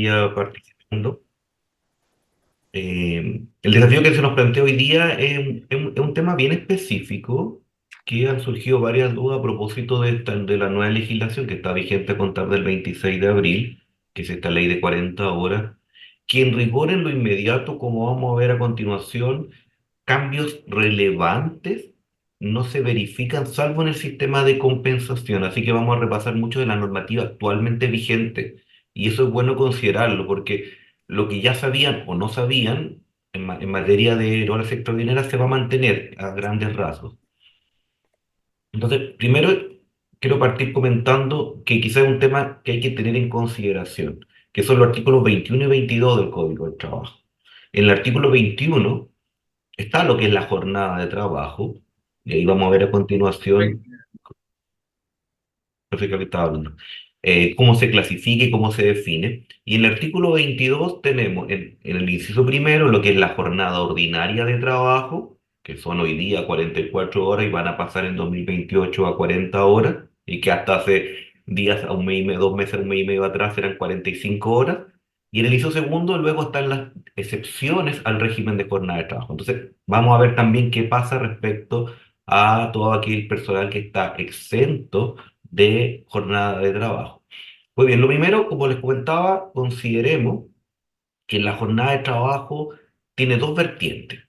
estaría participando. El desafío que se nos plantea hoy día es un tema bien específico que han surgido varias dudas a propósito de la nueva legislación que está vigente a contar del 26 de abril, que es esta ley de 40 horas, que en rigor en lo inmediato, como vamos a ver a continuación, cambios relevantes no se verifican salvo en el sistema de compensación. Así que vamos a repasar mucho de la normativa actualmente vigente. Y eso es bueno considerarlo porque lo que ya sabían o no sabían en materia de horas extraordinarias se va a mantener a grandes rasgos. Entonces, primero quiero partir comentando que quizás es un tema que hay que tener en consideración, que son los artículos 21 y 22 del Código del Trabajo. En el artículo 21 está lo que es la jornada de trabajo, y ahí vamos a ver a continuación, perfecto que estaba hablando, cómo se clasifica y cómo se define. Y en el artículo 22 tenemos en el inciso primero lo que es la jornada ordinaria de trabajo, que son hoy día 44 horas y van a pasar en 2028 a 40 horas, y que hasta hace días, a un mes y medio, 2 meses, un mes y medio atrás eran 45 horas. Y en el inciso segundo luego están las excepciones al régimen de jornada de trabajo. Entonces, vamos a ver también qué pasa respecto a todo aquel personal que está exento de jornada de trabajo. Pues bien, lo primero, como les comentaba, consideremos que la jornada de trabajo tiene dos vertientes.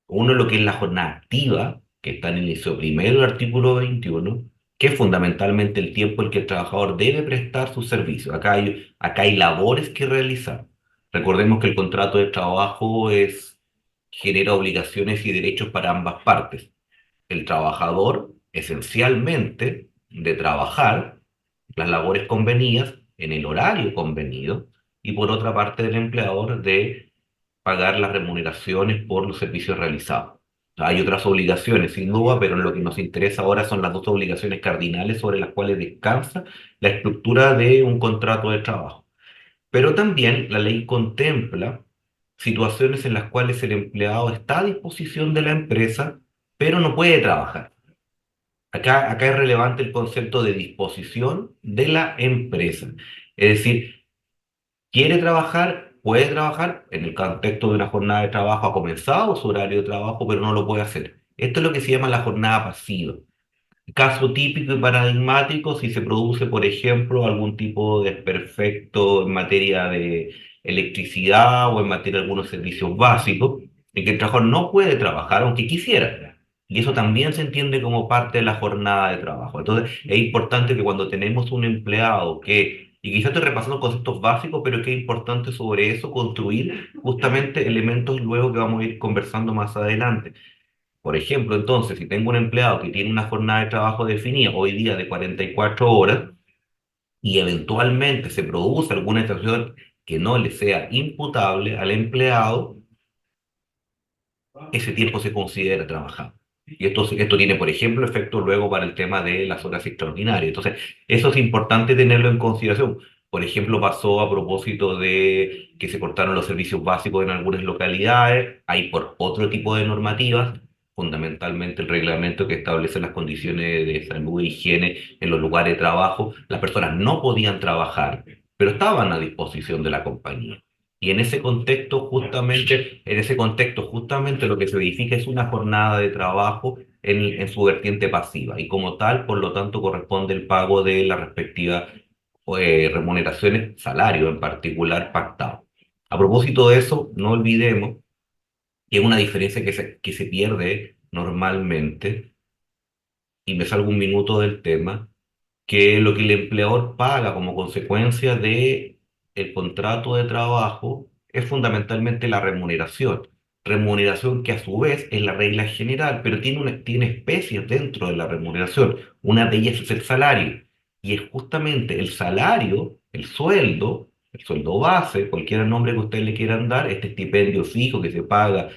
Uno es lo que es la jornada activa, que está en el inciso primero del artículo 21, que es fundamentalmente el tiempo en que el trabajador debe prestar sus servicios. Acá hay labores que realizar. Recordemos que el contrato de trabajo genera obligaciones y derechos para ambas partes. El trabajador, esencialmente, de trabajar las labores convenidas en el horario convenido, y por otra parte del empleador de pagar las remuneraciones por los servicios realizados. Hay otras obligaciones, sin duda, pero en lo que nos interesa ahora son las dos obligaciones cardinales sobre las cuales descansa la estructura de un contrato de trabajo. Pero también la ley contempla situaciones en las cuales el empleado está a disposición de la empresa, pero no puede trabajar. Acá es relevante el concepto de disposición de la empresa. Es decir, quiere trabajar, puede trabajar, en el contexto de una jornada de trabajo ha comenzado su horario de trabajo, pero no lo puede hacer. Esto es lo que se llama la jornada pasiva. Caso típico y paradigmático, si se produce, por ejemplo, algún tipo de desperfecto en materia de electricidad o en materia de algunos servicios básicos, en que el trabajador no puede trabajar aunque quisiera. Y eso también se entiende como parte de la jornada de trabajo. Entonces, es importante que cuando tenemos un empleado y quizás estoy repasando conceptos básicos, pero que es importante sobre eso construir justamente elementos luego que vamos a ir conversando más adelante. Por ejemplo, entonces, si tengo un empleado que tiene una jornada de trabajo definida hoy día de 44 horas y eventualmente se produce alguna situación que no le sea imputable al empleado, ese tiempo se considera trabajado. Y esto tiene, por ejemplo, efecto luego para el tema de las horas extraordinarias. Entonces, eso es importante tenerlo en consideración. Por ejemplo, pasó a propósito de que se cortaron los servicios básicos en algunas localidades, hay por otro tipo de normativas, fundamentalmente el reglamento que establece las condiciones de salud e higiene en los lugares de trabajo. Las personas no podían trabajar, pero estaban a disposición de la compañía. Y en ese contexto justamente lo que se verifica es una jornada de trabajo en su vertiente pasiva y como tal, por lo tanto, corresponde el pago de las respectivas remuneraciones, salario en particular pactado. A propósito de eso, no olvidemos que es una diferencia que se pierde normalmente, y me salgo un minuto del tema, que lo que el empleador paga como consecuencia de el contrato de trabajo es fundamentalmente la remuneración. Remuneración que a su vez es la regla general, pero tiene especies dentro de la remuneración. Una de ellas es el salario. Y es justamente el salario, el sueldo base, cualquier nombre que ustedes le quieran dar, este estipendio fijo que se paga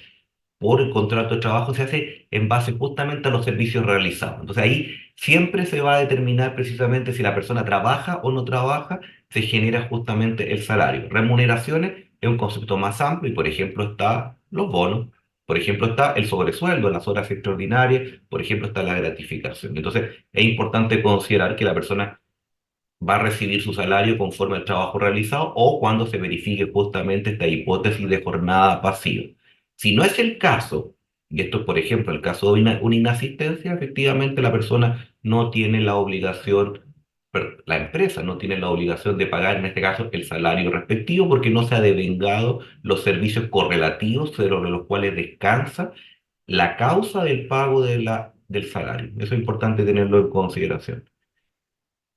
por el contrato de trabajo se hace en base justamente a los servicios realizados. Entonces ahí siempre se va a determinar precisamente si la persona trabaja o no trabaja, se genera justamente el salario. Remuneraciones es un concepto más amplio y por ejemplo está los bonos, por ejemplo está el sobresueldo, las horas extraordinarias, por ejemplo está la gratificación. Entonces es importante considerar que la persona va a recibir su salario conforme al trabajo realizado o cuando se verifique justamente esta hipótesis de jornada pasiva. Si no es el caso, y esto es por ejemplo el caso de una inasistencia, efectivamente la persona no tiene la obligación, la empresa no tiene la obligación de pagar en este caso el salario respectivo porque no se ha devengado los servicios correlativos sobre los cuales descansa la causa del pago del salario. Eso es importante tenerlo en consideración.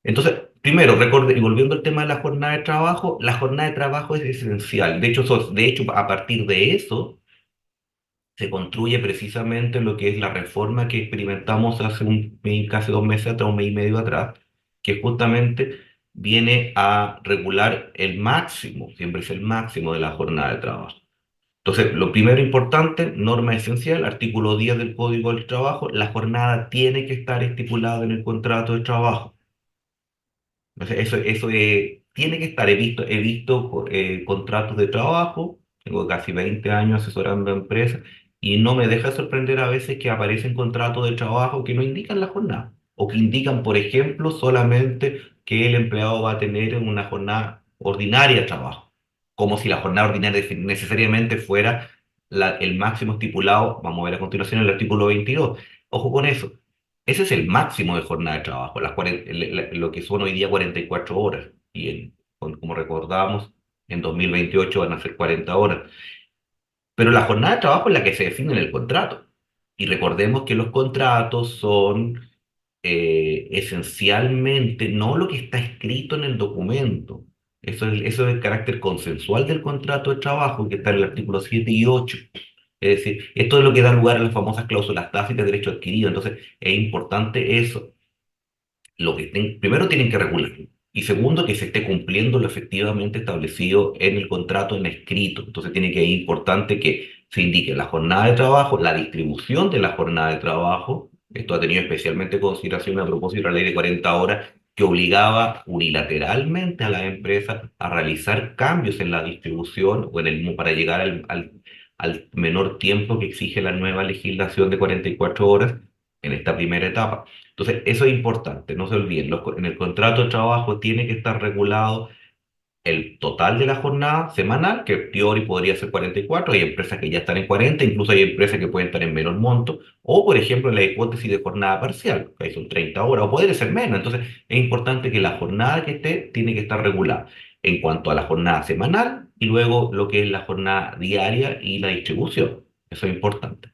Entonces, primero, y volviendo al tema de la jornada de trabajo es esencial. De hecho, a partir de eso se construye precisamente lo que es la reforma que experimentamos hace casi 2 meses atrás, un mes y medio atrás, que justamente viene a regular el máximo, siempre es el máximo de la jornada de trabajo. Entonces, lo primero importante, norma esencial, artículo 10 del Código del Trabajo, la jornada tiene que estar estipulada en el contrato de trabajo. Entonces, eso tiene que estar. He visto contratos de trabajo, tengo casi 20 años asesorando a empresas y no me deja sorprender a veces que aparecen contratos de trabajo que no indican la jornada o que indican, por ejemplo, solamente que el empleado va a tener una jornada ordinaria de trabajo, como si la jornada ordinaria necesariamente fuera el máximo estipulado. Vamos a ver a continuación el artículo 22. Ojo con eso. Ese es el máximo de jornada de trabajo, lo que son hoy día 44 horas. Y como recordamos, en 2028 van a ser 40 horas. Pero la jornada de trabajo es la que se define en el contrato. Y recordemos que los contratos son esencialmente no lo que está escrito en el documento. Eso es el carácter consensual del contrato de trabajo que está en el artículo 7 y 8. Es decir, esto es lo que da lugar a las famosas cláusulas tácitas de derecho adquirido. Entonces, es importante eso. Primero tienen que regularlo. Y segundo, que se esté cumpliendo lo efectivamente establecido en el contrato en escrito. Entonces tiene que ser importante que se indique la jornada de trabajo, la distribución de la jornada de trabajo. Esto ha tenido especialmente consideración a propósito de la ley de 40 horas que obligaba unilateralmente a las empresas a realizar cambios en la distribución o para llegar al menor tiempo que exige la nueva legislación de 44 horas en esta primera etapa. Entonces, eso es importante, no se olviden, en el contrato de trabajo tiene que estar regulado el total de la jornada semanal, que en teoría podría ser 44. Hay empresas que ya están en 40, incluso hay empresas que pueden estar en menor monto, o por ejemplo la hipótesis de jornada parcial, que ahí son 30 horas, o podría ser menos. Entonces, es importante que la jornada que esté tiene que estar regulada en cuanto a la jornada semanal y luego lo que es la jornada diaria y la distribución. Eso es importante.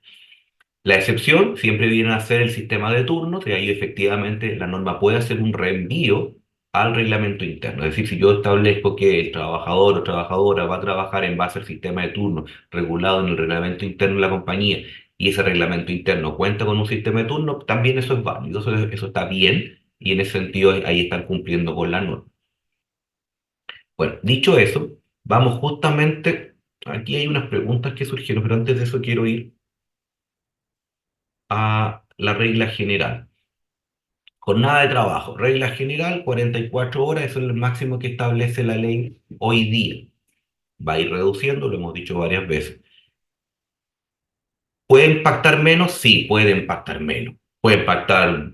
La excepción siempre viene a ser el sistema de turnos, y ahí efectivamente la norma puede hacer un reenvío al reglamento interno. Es decir, si yo establezco que el trabajador o trabajadora va a trabajar en base al sistema de turnos regulado en el reglamento interno de la compañía y ese reglamento interno cuenta con un sistema de turnos, también eso es válido, eso está bien y en ese sentido ahí están cumpliendo con la norma. Bueno, dicho eso, vamos justamente, aquí hay unas preguntas que surgieron, pero antes de eso quiero ir a la regla general. Jornada de trabajo, regla general, 44 horas, eso es el máximo que establece la ley hoy día. Va a ir reduciendo, lo hemos dicho varias veces. ¿Puede impactar menos? Sí, puede impactar menos. Puede impactar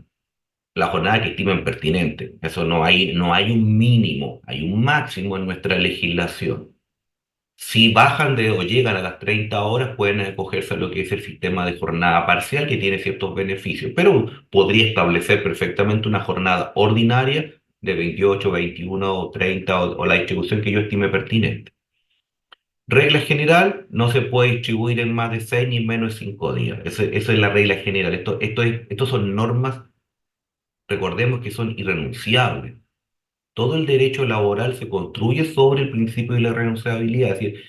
la jornada que estimen pertinente. Eso no hay un mínimo, hay un máximo en nuestra legislación. Si bajan o llegan a las 30 horas, pueden acogerse a lo que es el sistema de jornada parcial, que tiene ciertos beneficios, pero podría establecer perfectamente una jornada ordinaria de 28, 21 o 30 o la distribución que yo estime pertinente. Regla general, no se puede distribuir en más de 6 ni en menos de 5 días. Eso es la regla general. Estos son normas, recordemos que son irrenunciables. Todo el derecho laboral se construye sobre el principio de la irrenunciabilidad. Es decir,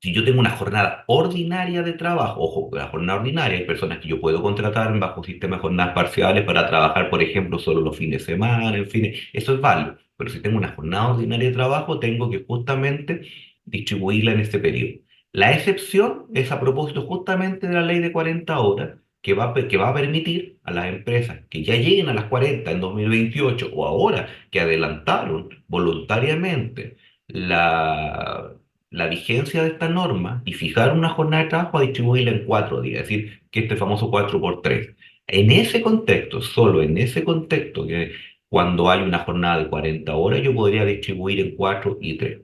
si yo tengo una jornada ordinaria de trabajo, ojo, la jornada ordinaria, hay personas que yo puedo contratar bajo un sistema de jornadas parciales para trabajar, por ejemplo, solo los fines de semana, en fin, eso es válido. Pero si tengo una jornada ordinaria de trabajo, tengo que justamente distribuirla en este periodo. La excepción es a propósito justamente de la ley de 40 horas, que va a permitir a las empresas que ya lleguen a las 40 en 2028 o ahora que adelantaron voluntariamente la la vigencia de esta norma y fijar una jornada de trabajo a distribuirla en 4 días, es decir, que este famoso 4 por 3. En ese contexto, solo en ese contexto, que Cuando hay una jornada de 40 horas, yo podría distribuir en 4 y 3.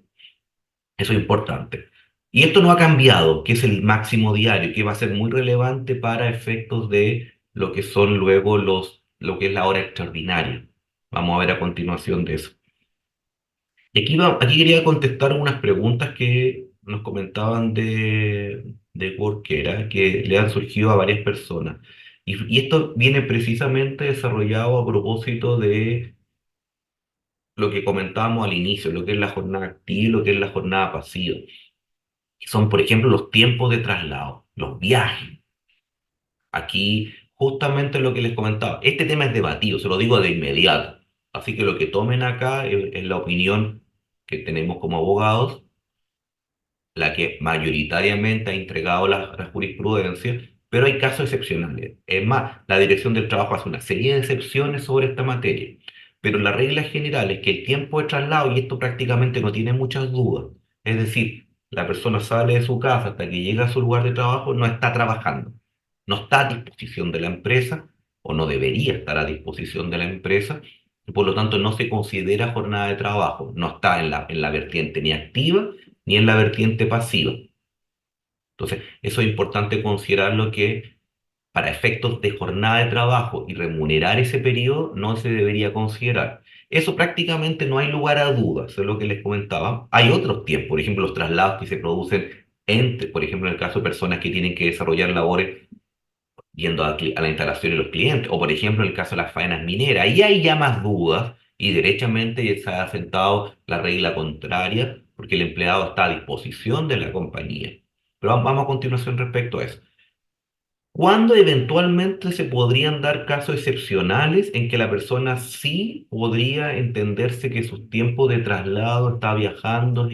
Eso es importante. Y esto no ha cambiado, que es el máximo diario, que va a ser muy relevante para efectos de lo que son luego lo que es la hora extraordinaria. Vamos a ver a continuación de eso. Y aquí quería contestar unas preguntas que nos comentaban de Workera, que le han surgido a varias personas. Y esto viene precisamente desarrollado a propósito de lo que comentábamos al inicio, lo que es la jornada activa y lo que es la jornada pasiva. Que son, por ejemplo, los tiempos de traslado, los viajes. Aquí, justamente lo que les comentaba, este tema es debatido, se lo digo de inmediato. Así que lo que tomen acá es la opinión que tenemos como abogados, la que mayoritariamente ha entregado la jurisprudencia, pero hay casos excepcionales. Es más, la Dirección del Trabajo hace una serie de excepciones sobre esta materia, pero la regla general es que el tiempo de traslado, y esto prácticamente no tiene muchas dudas, es decir, la persona sale de su casa hasta que llega a su lugar de trabajo, no está trabajando, no está a disposición de la empresa, o no debería estar a disposición de la empresa, y por lo tanto no se considera jornada de trabajo, no está en la vertiente ni activa ni en la vertiente pasiva. Entonces, eso es importante considerarlo que para efectos de jornada de trabajo y remunerar ese periodo no se debería considerar. Eso prácticamente no hay lugar a dudas, eso es lo que les comentaba. Hay otros tiempos, por ejemplo, los traslados que se producen entre, por ejemplo, en el caso de personas que tienen que desarrollar labores yendo a la instalación de los clientes, o por ejemplo en el caso de las faenas mineras, ahí hay ya más dudas y derechamente ya se ha sentado la regla contraria porque el empleado está a disposición de la compañía. Pero vamos a continuación respecto a eso. ¿Cuándo eventualmente se podrían dar casos excepcionales en que la persona sí podría entenderse que sus tiempos de traslado, está viajando,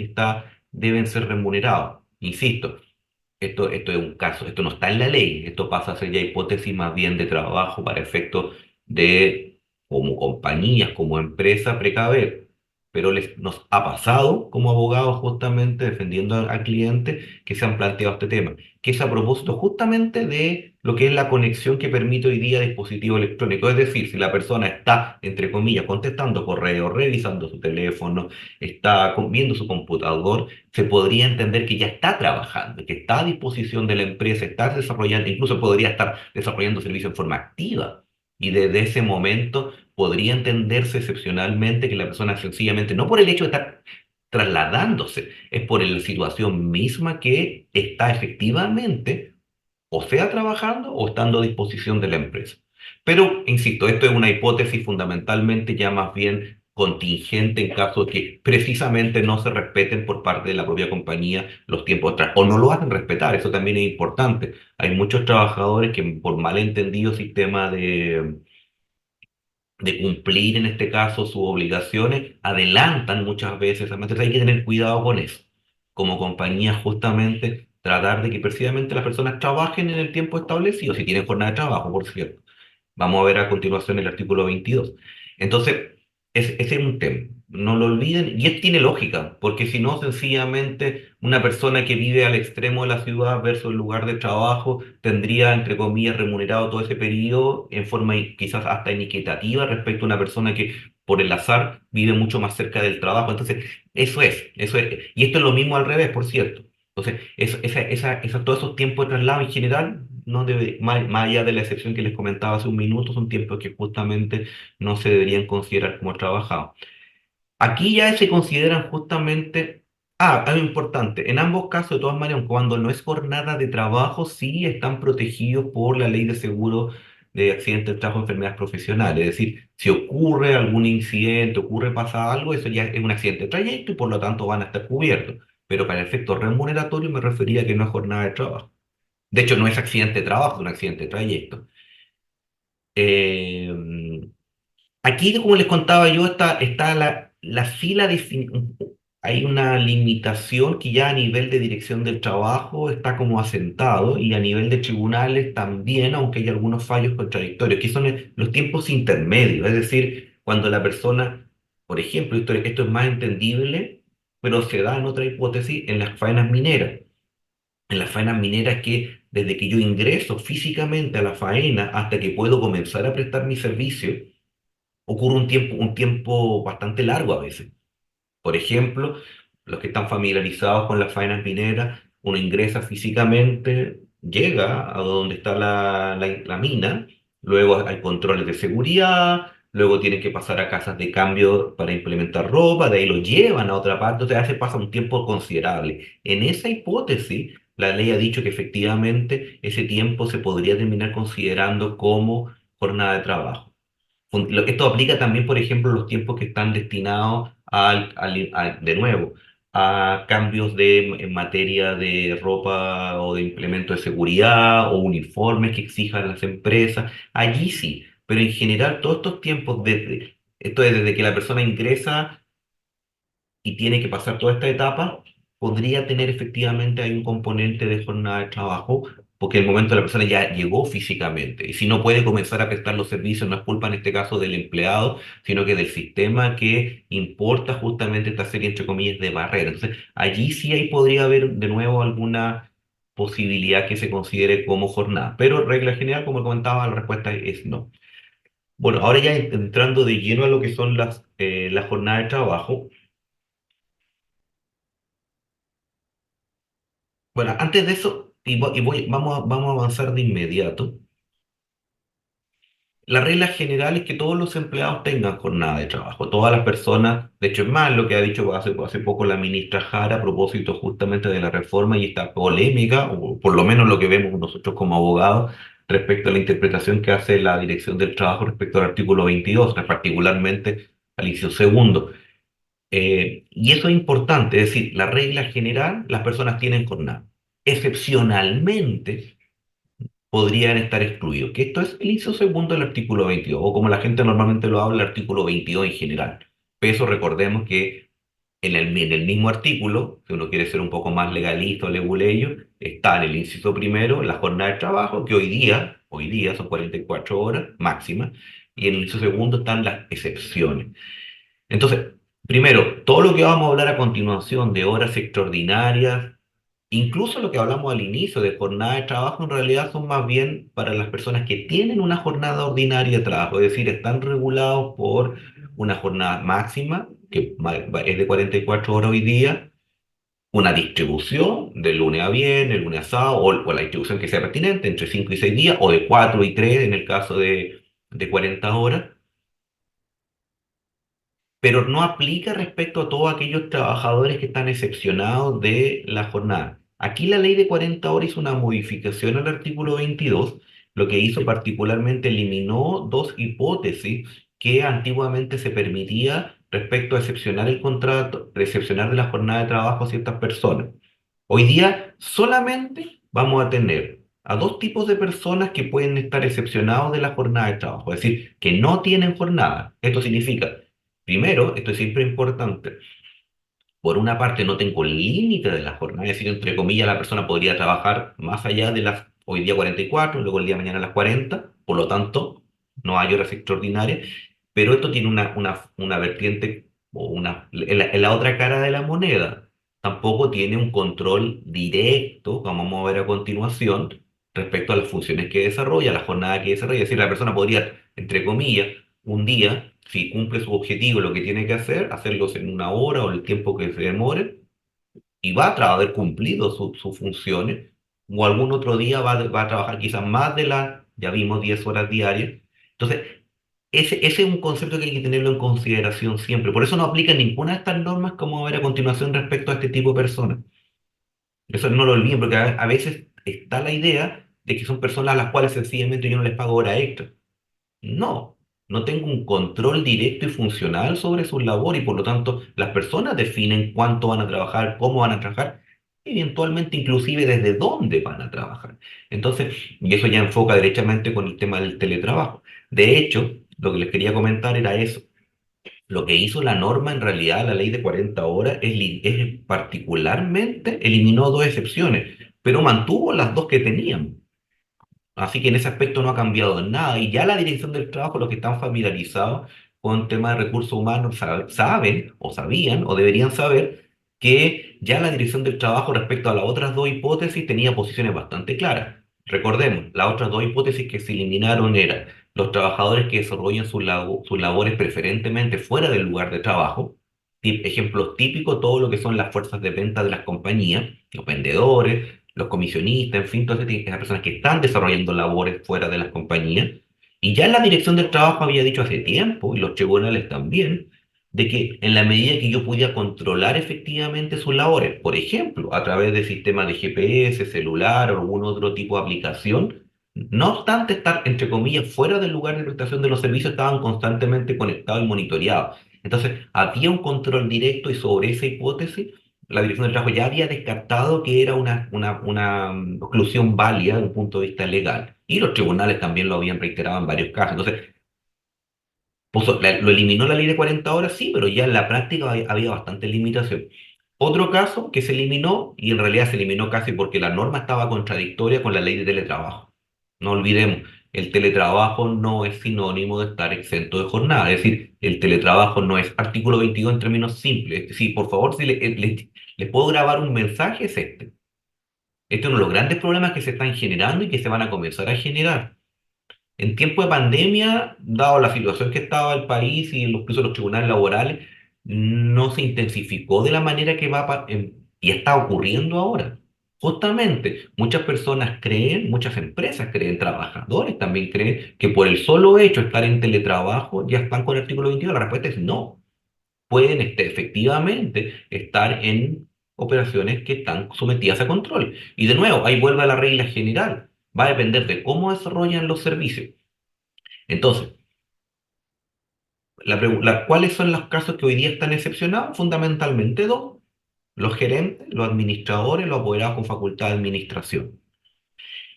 deben ser remunerados? Insisto, esto es un caso, esto no está en la ley, esto pasa a ser ya hipótesis más bien de trabajo para efectos de, como compañías, como empresa, precaver. Pero nos ha pasado como abogados justamente defendiendo al cliente que se han planteado este tema, que es a propósito justamente de lo que es la conexión que permite hoy día dispositivo electrónico. Es decir, si la persona está, entre comillas, contestando correos, revisando su teléfono, está viendo su computador, se podría entender que ya está trabajando, que está a disposición de la empresa, está desarrollando, incluso podría estar desarrollando servicio en forma activa. Y desde ese momento podría entenderse excepcionalmente que la persona sencillamente, no por el hecho de estar trasladándose, es por la situación misma que está efectivamente o sea trabajando o estando a disposición de la empresa. Pero, insisto, esto es una hipótesis fundamentalmente ya más bien contingente en caso de que precisamente no se respeten por parte de la propia compañía los tiempos atrás, o no lo hacen respetar, eso también es importante. Hay muchos trabajadores que por malentendido sistema de cumplir en este caso sus obligaciones, adelantan muchas veces. Entonces hay que tener cuidado con eso. Como compañía, justamente tratar de que precisamente las personas trabajen en el tiempo establecido, si tienen jornada de trabajo, por cierto. Vamos a ver a continuación el artículo 22. Entonces, ese es un tema. No lo olviden. Y tiene lógica, porque si no, sencillamente una persona que vive al extremo de la ciudad versus el lugar de trabajo tendría, entre comillas, remunerado todo ese periodo en forma quizás hasta inequitativa respecto a una persona que por el azar vive mucho más cerca del trabajo. Entonces, eso es. Y esto es lo mismo al revés, por cierto. Entonces, todos esos tiempos de traslado en general, no debe, más allá de la excepción que les comentaba hace un minuto, son tiempos que justamente no se deberían considerar como trabajados. Aquí ya se consideran justamente, algo importante, en ambos casos, de todas maneras, cuando no es jornada de trabajo, sí están protegidos por la ley de seguro de accidentes de trabajo, enfermedades profesionales. Es decir, si ocurre algún incidente, pasa algo, eso ya es un accidente de trayecto y por lo tanto van a estar cubiertos. Pero para el efecto remuneratorio me refería a que no es jornada de trabajo. De hecho, no es accidente de trabajo, es un accidente de trayecto. Eh, Aquí, como les contaba yo, está la fila hay una limitación que ya a nivel de dirección del trabajo está como asentado y a nivel de tribunales también, aunque hay algunos fallos contradictorios, que son los tiempos intermedios, es decir, cuando la persona, por ejemplo, esto es más entendible, pero se da en otra hipótesis en las faenas mineras. En las faenas mineras que desde que yo ingreso físicamente a la faena hasta que puedo comenzar a prestar mi servicio, ocurre un tiempo bastante largo a veces. Por ejemplo, los que están familiarizados con las faenas mineras, uno ingresa físicamente, llega a donde está la mina, luego hay controles de seguridad, luego tienen que pasar a casas de cambio para implementar ropa, de ahí lo llevan a otra parte, o sea, se pasa un tiempo considerable. En esa hipótesis, la ley ha dicho que efectivamente ese tiempo se podría terminar considerando como jornada de trabajo. Esto aplica también, por ejemplo, los tiempos que están destinados de nuevo, a cambios en materia de ropa o de implementos de seguridad o uniformes que exijan las empresas. Allí sí, pero en general todos estos tiempos, esto es desde que la persona ingresa y tiene que pasar toda esta etapa, podría tener efectivamente ahí un componente de jornada de trabajo, porque el momento la persona ya llegó físicamente. Y si no puede comenzar a prestar los servicios, no es culpa en este caso del empleado, sino que del sistema que importa justamente esta serie, entre comillas, de barreras. Entonces, allí sí ahí podría haber de nuevo alguna posibilidad que se considere como jornada. Pero regla general, como comentaba, la respuesta es no. Bueno, ahora ya entrando de lleno a lo que son las jornadas de trabajo. Bueno, antes de eso, vamos a avanzar de inmediato. La regla general es que todos los empleados tengan jornada de trabajo, todas las personas, de hecho es más lo que ha dicho hace poco la ministra Jara a propósito justamente de la reforma y esta polémica, o por lo menos lo que vemos nosotros como abogados, respecto a la interpretación que hace la Dirección del Trabajo respecto al artículo 22, particularmente al inciso segundo. Y eso es importante, es decir, la regla general, las personas tienen jornada. Excepcionalmente, podrían estar excluidos, que esto es el inciso segundo del artículo 22, o como la gente normalmente lo habla, el artículo 22 en general. Pero recordemos que en el mismo artículo, si uno quiere ser un poco más legalista o leguleyo, está en el inciso primero la jornada de trabajo, que hoy día son 44 horas máxima, y en el inciso segundo están las excepciones. Entonces, primero, todo lo que vamos a hablar a continuación de horas extraordinarias, incluso lo que hablamos al inicio de jornada de trabajo, en realidad son más bien para las personas que tienen una jornada ordinaria de trabajo, es decir, están regulados por una jornada máxima, que es de 44 horas hoy día, una distribución de lunes a viernes, lunes a sábado, o la distribución que sea pertinente, entre 5 y 6 días, o de 4 y 3 en el caso de 40 horas, pero no aplica respecto a todos aquellos trabajadores que están excepcionados de la jornada. Aquí la ley de 40 horas hizo una modificación al artículo 22, lo que hizo particularmente eliminó dos hipótesis que antiguamente se permitía respecto a excepcionar el contrato, excepcionar de la jornada de trabajo a ciertas personas. Hoy día solamente vamos a tener a dos tipos de personas que pueden estar excepcionados de la jornada de trabajo, es decir, que no tienen jornada. Esto significa, primero, esto es siempre importante, por una parte no tengo límite de la jornada, es decir, entre comillas, la persona podría trabajar más allá de las hoy día 44, luego el día de mañana las 40, por lo tanto, no hay horas extraordinarias, pero esto tiene una vertiente o en la otra cara de la moneda. Tampoco tiene un control directo, como vamos a ver a continuación, respecto a las funciones que desarrolla, la jornada que desarrolla. Es decir, la persona podría, entre comillas, un día, si cumple su objetivo, lo que tiene que hacer, hacerlos en una hora o el tiempo que se demore, y va a haber cumplido sus funciones, o algún otro día va a trabajar quizás más de las, ya vimos, 10 horas diarias. Entonces, ese es un concepto que hay que tenerlo en consideración siempre. Por eso no aplica ninguna de estas normas como a ver a continuación respecto a este tipo de personas. Eso no lo olviden, porque a veces está la idea de que son personas a las cuales sencillamente yo no les pago hora extra. No, no tengo un control directo y funcional sobre su labor y por lo tanto las personas definen cuánto van a trabajar, cómo van a trabajar, eventualmente inclusive desde dónde van a trabajar. Entonces, y eso ya enfoca derechamente con el tema del teletrabajo. De hecho, lo que les quería comentar era eso. Lo que hizo la norma, en realidad, la ley de 40 horas, es particularmente eliminó dos excepciones, pero mantuvo las dos que tenían. Así que en ese aspecto no ha cambiado nada. Y ya la Dirección del Trabajo, los que están familiarizados con temas de recursos humanos, saben o sabían o deberían saber que ya la Dirección del Trabajo respecto a las otras dos hipótesis tenía posiciones bastante claras. Recordemos, las otras dos hipótesis que se eliminaron eran los trabajadores que desarrollan sus labores preferentemente fuera del lugar de trabajo. Ejemplos típicos, todo lo que son las fuerzas de venta de las compañías, los vendedores, los comisionistas, en fin, todas esas personas que están desarrollando labores fuera de las compañías. Y ya la Dirección del Trabajo había dicho hace tiempo, y los tribunales también, de que en la medida que yo pudiera controlar efectivamente sus labores, por ejemplo, a través de sistemas de GPS, celular o algún otro tipo de aplicación, no obstante estar, entre comillas, fuera del lugar de prestación de los servicios, estaban constantemente conectados y monitoreados. Entonces, había un control directo y sobre esa hipótesis, la Dirección del Trabajo ya había descartado que era una exclusión válida desde un punto de vista legal. Y los tribunales también lo habían reiterado en varios casos. Entonces, lo eliminó la ley de 40 horas, sí, pero ya en la práctica había bastante limitación. Otro caso que se eliminó, y en realidad se eliminó casi porque la norma estaba contradictoria con la ley de teletrabajo. No olvidemos, el teletrabajo no es sinónimo de estar exento de jornada. Es decir, el teletrabajo no es artículo 22 en términos simples. Sí, por favor, si le puedo grabar un mensaje, es este. Este es uno de los grandes problemas que se están generando y que se van a comenzar a generar. En tiempo de pandemia, dado la situación que estaba el país y incluso los tribunales laborales, no se intensificó de la manera que y está ocurriendo ahora. Justamente, muchas personas creen, muchas empresas creen, trabajadores también creen que por el solo hecho de estar en teletrabajo ya están con el artículo 22. La respuesta es no. Pueden efectivamente estar en operaciones que están sometidas a control. Y de nuevo, ahí vuelve a la regla general. Va a depender de cómo desarrollan los servicios. Entonces, ¿cuáles son los casos que hoy día están excepcionados? Fundamentalmente dos: los gerentes, los administradores, los apoderados con facultad de administración.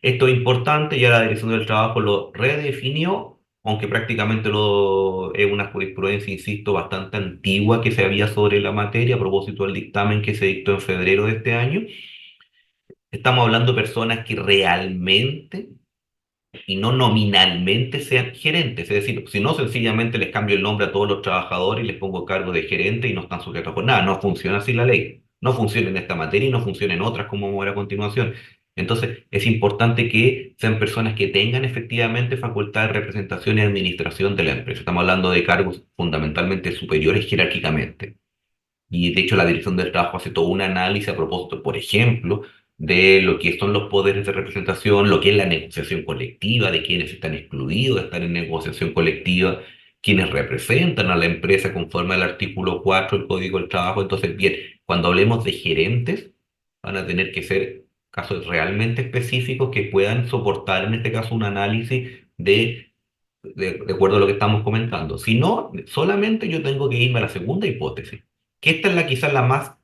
Esto es importante, ya la Dirección del Trabajo lo redefinió, aunque prácticamente es una jurisprudencia, insisto, bastante antigua que se había sobre la materia a propósito del dictamen que se dictó en febrero de este año. Estamos hablando de personas que realmente y no nominalmente sean gerentes. Es decir, si no, sencillamente les cambio el nombre a todos los trabajadores y les pongo cargo de gerente y no están sujetos por nada. No funciona así la ley. No funciona en esta materia y no funciona en otras, como vamos a ver a continuación. Entonces, es importante que sean personas que tengan efectivamente facultad de representación y administración de la empresa. Estamos hablando de cargos fundamentalmente superiores jerárquicamente. Y de hecho la Dirección del Trabajo hace todo un análisis a propósito, por ejemplo, de lo que son los poderes de representación, lo que es la negociación colectiva, de quienes están excluidos de estar en negociación colectiva, quienes representan a la empresa conforme al artículo 4 del Código del Trabajo. Entonces, bien, cuando hablemos de gerentes, van a tener que ser casos realmente específicos que puedan soportar, en este caso, un análisis de acuerdo a lo que estamos comentando. Si no, solamente yo tengo que irme a la segunda hipótesis, que esta es la quizás la más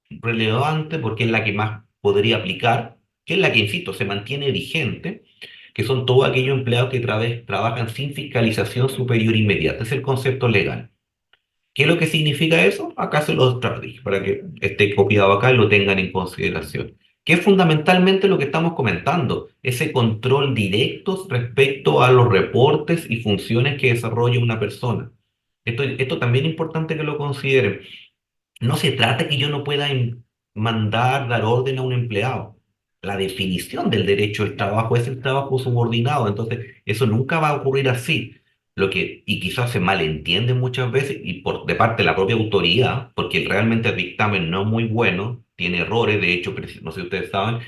relevante porque es la que más podría aplicar, que es la que, insisto, se mantiene vigente, que son todos aquellos empleados que trabajan sin fiscalización superior inmediata. Es el concepto legal. ¿Qué es lo que significa eso? Acá se lo traduje para que esté copiado acá y lo tengan en consideración. Que es fundamentalmente lo que estamos comentando, ese control directo respecto a los reportes y funciones que desarrolla una persona. Esto también es importante que lo consideren. No se trata que yo no pueda mandar, dar orden a un empleado. La definición del derecho al trabajo es el trabajo subordinado, entonces eso nunca va a ocurrir así. Y quizás se malentiende muchas veces, y de parte de la propia autoridad, porque realmente el dictamen no es muy bueno, tiene errores, de hecho, no sé si ustedes saben,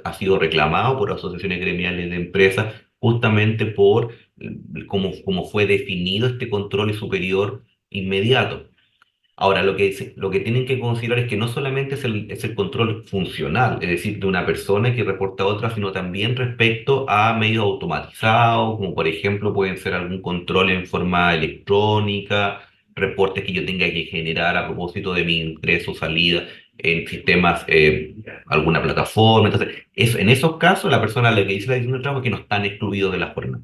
ha sido reclamado por asociaciones gremiales de empresas, justamente por cómo fue definido este control superior inmediato. Ahora, lo que tienen que considerar es que no solamente es el control funcional, es decir, de una persona que reporta a otra, sino también respecto a medios automatizados, como por ejemplo pueden ser algún control en forma electrónica, reportes que yo tenga que generar a propósito de mi ingreso o salida en sistemas, alguna plataforma. Entonces, en esos casos, la persona a la que dice la decisión del trabajo es que no están excluidos de la jornada.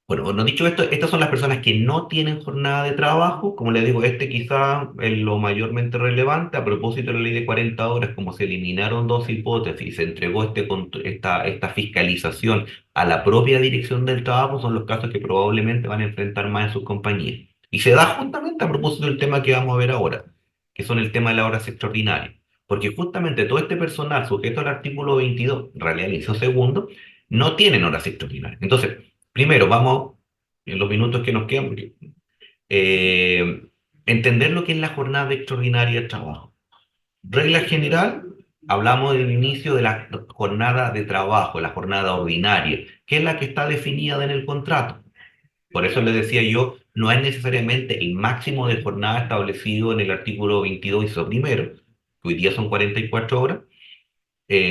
Bueno, no dicho esto, estas son las personas que no tienen jornada de trabajo. Como les digo, este quizá es lo mayormente relevante. A propósito de la ley de 40 horas, como se eliminaron dos hipótesis y se entregó esta fiscalización a la propia Dirección del Trabajo, son los casos que probablemente van a enfrentar más en sus compañías. Y se da justamente a propósito del tema que vamos a ver ahora, que son el tema de las horas extraordinarias. Porque justamente todo este personal sujeto al artículo 22, en realidad el inciso segundo, no tienen horas extraordinarias. Entonces, primero vamos, en los minutos que nos quedan, eh, entender lo que es la jornada extraordinaria de trabajo. Regla general, hablamos del inicio de la jornada de trabajo, la jornada ordinaria, que es la que está definida en el contrato. Por eso les decía yo, no es necesariamente el máximo de jornada establecido en el artículo 22 inciso primero, que hoy día son 44 horas,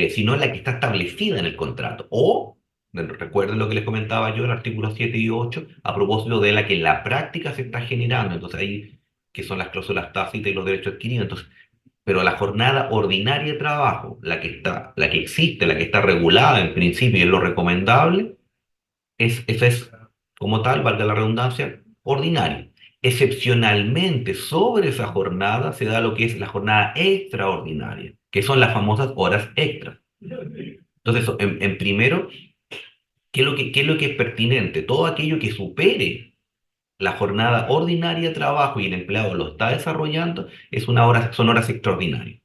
sino la que está establecida en el contrato. O, recuerden lo que les comentaba yo, el artículo 7 y 8 a propósito de la que en la práctica se está generando. Entonces ahí, que son las cláusulas tácitas y los derechos adquiridos. Entonces, pero la jornada ordinaria de trabajo, la que existe, la que está regulada en principio y es lo recomendable, esa es, como tal, valga la redundancia, ordinaria. Excepcionalmente, sobre esa jornada se da lo que es la jornada extraordinaria, que son las famosas horas extras. Entonces, en primero, qué es lo que es pertinente? Todo aquello que supere la jornada ordinaria de trabajo y el empleado lo está desarrollando, son horas extraordinarias.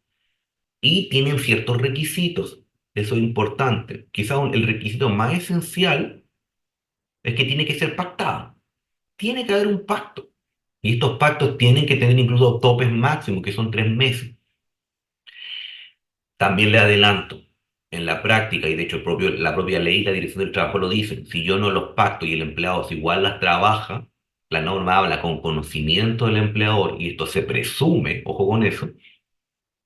Y tienen ciertos requisitos. Eso es importante. Quizá el requisito más esencial es que tiene que ser pactado. Tiene que haber un pacto. Y estos pactos tienen que tener incluso topes máximos, que son 3 meses. También le adelanto, en la práctica, y de hecho la propia ley y la Dirección del Trabajo lo dicen, si yo no los pacto y el empleado si igual las trabaja, la norma habla con conocimiento del empleador, y esto se presume, ojo con eso,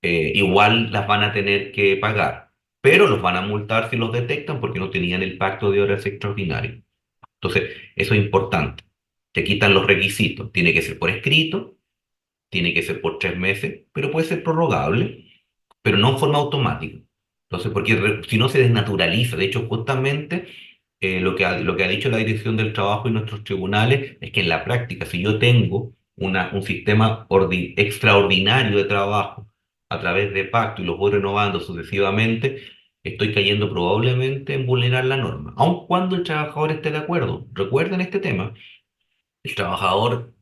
igual las van a tener que pagar, pero los van a multar si los detectan porque no tenían el pacto de horas extraordinarias. Entonces, eso es importante. Te quitan los requisitos. Tiene que ser por escrito, tiene que ser por 3 meses, pero puede ser prorrogable, pero no en forma automática. Entonces, porque si no se desnaturaliza. De hecho, justamente lo que ha dicho la Dirección del Trabajo y nuestros tribunales es que en la práctica, si yo tengo un sistema extraordinario de trabajo a través de pacto y los voy renovando sucesivamente, estoy cayendo probablemente en vulnerar la norma, aun cuando el trabajador esté de acuerdo. Recuerden este tema, el trabajador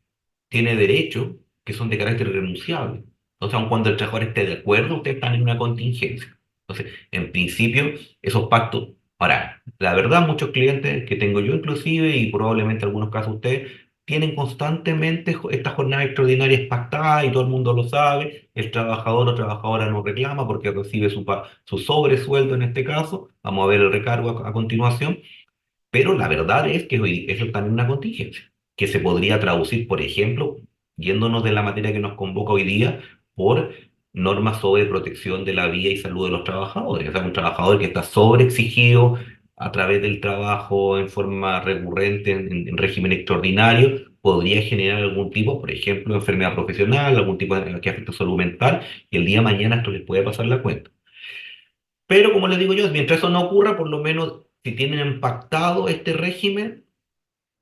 tiene derechos que son de carácter irrenunciable. Entonces, aun cuando el trabajador esté de acuerdo, ustedes están en una contingencia. Entonces, en principio, esos pactos. Ahora, la verdad, muchos clientes que tengo yo inclusive, y probablemente en algunos casos ustedes, tienen constantemente estas jornadas extraordinarias pactadas y todo el mundo lo sabe. El trabajador o trabajadora no reclama porque recibe su sobresueldo en este caso. Vamos a ver el recargo a continuación. Pero la verdad es que hoy eso también una contingencia, que se podría traducir, por ejemplo, yéndonos de la materia que nos convoca hoy día, por normas sobre protección de la vida y salud de los trabajadores. O sea, un trabajador que está sobreexigido a través del trabajo en forma recurrente, en régimen extraordinario, podría generar algún tipo, por ejemplo, de enfermedad profesional, algún tipo de que afecte salud mental, y el día de mañana esto les puede pasar la cuenta. Pero como les digo yo, mientras eso no ocurra, por lo menos si tienen impactado este régimen,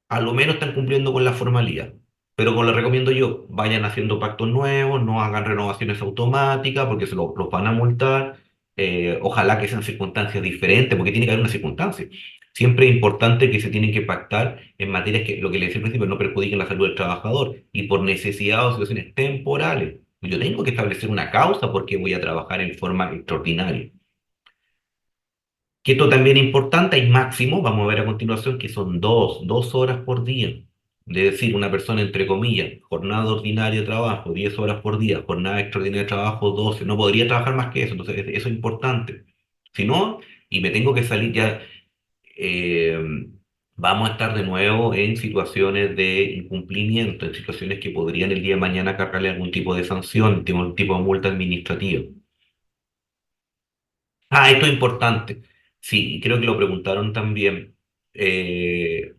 a lo menos están cumpliendo con la formalidad. Pero como les recomiendo yo, vayan haciendo pactos nuevos, no hagan renovaciones automáticas porque los van a multar. Ojalá que sean circunstancias diferentes, porque tiene que haber una circunstancia. Siempre es importante que se tienen que pactar en materias que, lo que le decía al principio, no perjudiquen la salud del trabajador y por necesidad o situaciones temporales. Yo tengo que establecer una causa porque voy a trabajar en forma extraordinaria. Que esto también es importante, hay máximo, vamos a ver a continuación, que son 2 horas por día. Es decir, una persona, entre comillas, jornada ordinaria de trabajo, 10 horas por día, jornada extraordinaria de trabajo, 12, no podría trabajar más que eso, entonces eso es importante. Si no, y me tengo que salir ya, eh, vamos a estar de nuevo en situaciones de incumplimiento, en situaciones que podrían el día de mañana cargarle algún tipo de sanción, algún tipo de multa administrativa. Ah, esto es importante. Sí, y creo que lo preguntaron también. Eh,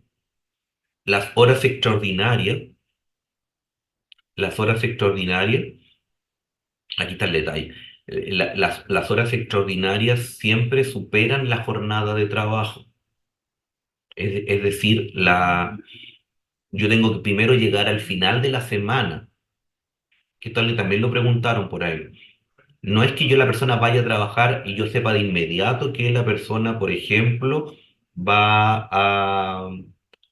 las horas extraordinarias, las horas extraordinarias, aquí está el detalle. Las horas extraordinarias siempre superan la jornada de trabajo. Es decir, yo tengo que primero llegar al final de la semana, que tal, también lo preguntaron por ahí. No es que yo la persona vaya a trabajar y yo sepa de inmediato que la persona, por ejemplo, va a...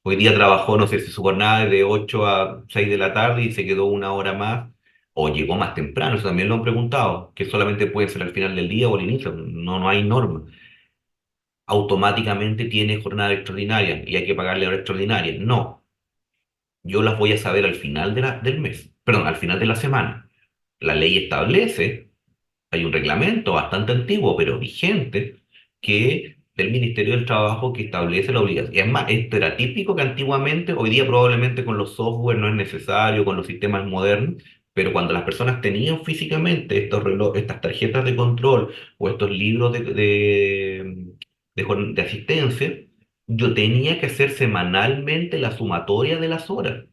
Hoy día trabajó, no sé si su jornada es de 8 a 6 de la tarde y se quedó una hora más, o llegó más temprano, eso también lo han preguntado, que solamente puede ser al final del día o al inicio, no, no hay norma. automáticamente tiene jornada extraordinaria y hay que pagarle hora extraordinaria. No, yo las voy a saber al final del mes, perdón, al final de la semana. La ley establece, hay un reglamento bastante antiguo, pero vigente, que del Ministerio del Trabajo que establece la obligación. Y es más, esto era típico que antiguamente, hoy día probablemente con los software no es necesario, con los sistemas modernos, pero cuando las personas tenían físicamente estas tarjetas de control o estos libros de asistencia, yo tenía que hacer semanalmente la sumatoria de las horas.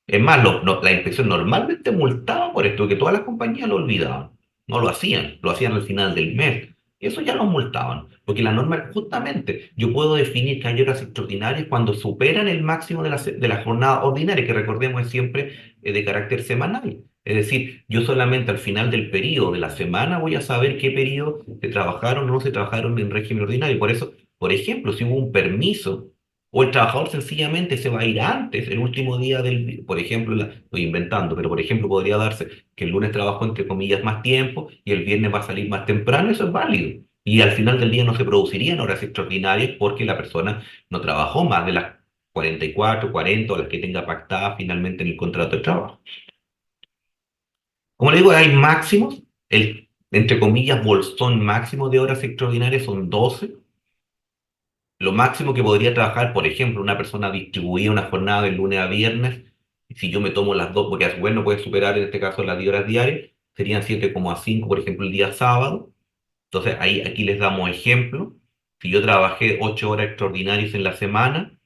Es más, la inspección normalmente multaba por esto, que todas las compañías lo olvidaban. No lo hacían al final del mes. Y eso ya lo multaban, porque la norma es justamente, yo puedo definir que hay horas extraordinarias cuando superan el máximo de la jornada ordinaria, que recordemos es siempre de carácter semanal. Es decir, yo solamente al final del periodo de la semana voy a saber qué periodo se trabajaron o no se trabajaron en régimen ordinario. Por eso, por ejemplo, si hubo un permiso o el trabajador sencillamente se va a ir antes, el último día por ejemplo, estoy inventando, pero por ejemplo podría darse que el lunes trabajó entre comillas más tiempo y el viernes va a salir más temprano, eso es válido. Y al final del día no se producirían horas extraordinarias porque la persona no trabajó más de las 44, 40 o las que tenga pactadas finalmente en el contrato de trabajo. Como le digo, hay máximos, entre comillas, bolsón máximo de horas extraordinarias son 12. Lo máximo que podría trabajar, por ejemplo, una persona distribuida una jornada de lunes a viernes, si yo me tomo las dos, porque bueno, no puede superar en este caso las 10 horas diarias, serían 7,5, por ejemplo, el día sábado. Entonces, aquí les damos ejemplo. Si yo trabajé 8 horas extraordinarias en la semana,